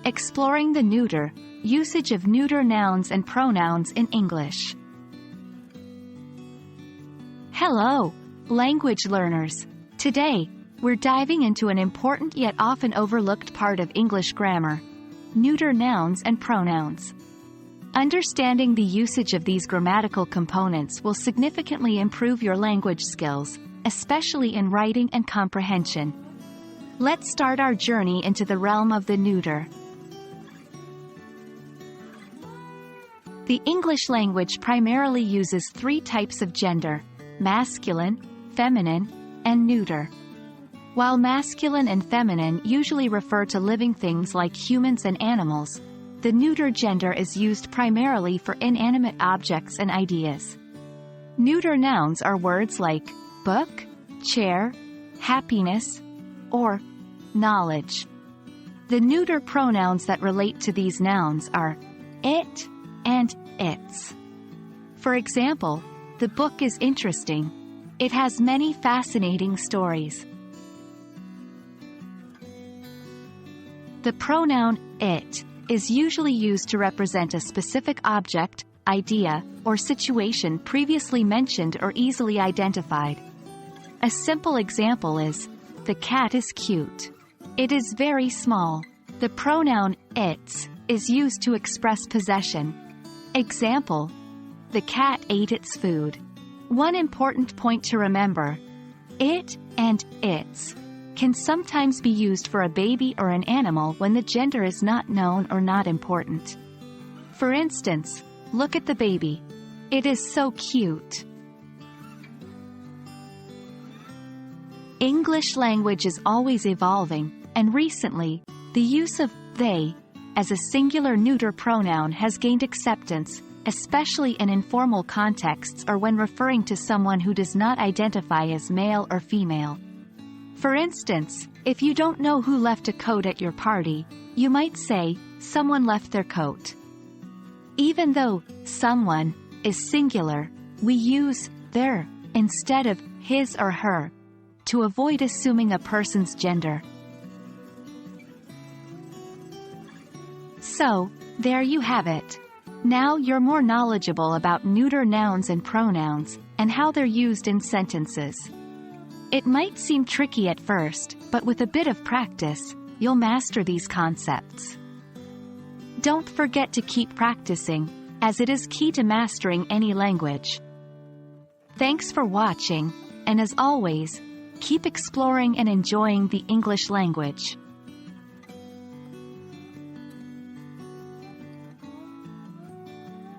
Exploring the neuter, usage of neuter nouns and pronouns in English. Hello, language learners. Today, we're diving into an important yet often overlooked part of English grammar: neuter nouns and pronouns. Understanding the usage of these grammatical components will significantly improve your language skills, especially in writing and comprehension. Let's start our journey into the realm of the neuter. The English language primarily uses three types of gender: masculine, feminine, and neuter. While masculine and feminine usually refer to living things like humans and animals, the neuter gender is used primarily for inanimate objects and ideas. Neuter nouns are words like book, chair, happiness, or knowledge. The neuter pronouns that relate to these nouns are it and its. For example, the book is interesting. It has many fascinating stories. The pronoun it is usually used to represent a specific object, idea, or situation previously mentioned or easily identified. A simple example is, the cat is cute. It is very small. The pronoun its is used to express possession. Example: the cat ate its food. One important point to remember: it and its can sometimes be used for a baby or an animal when the gender is not known or not important. For instance, look at the baby. It is so cute. English language is always evolving, and recently, the use of they as a singular neuter pronoun has gained acceptance, especially in informal contexts or when referring to someone who does not identify as male or female. For instance, if you don't know who left a coat at your party, you might say, someone left their coat. Even though someone is singular, we use their instead of his or her to avoid assuming a person's gender. So, there you have it. Now you're more knowledgeable about neuter nouns and pronouns, and how they're used in sentences. It might seem tricky at first, but with a bit of practice, you'll master these concepts. Don't forget to keep practicing, as it is key to mastering any language. Thanks for watching, and as always, keep exploring and enjoying the English language.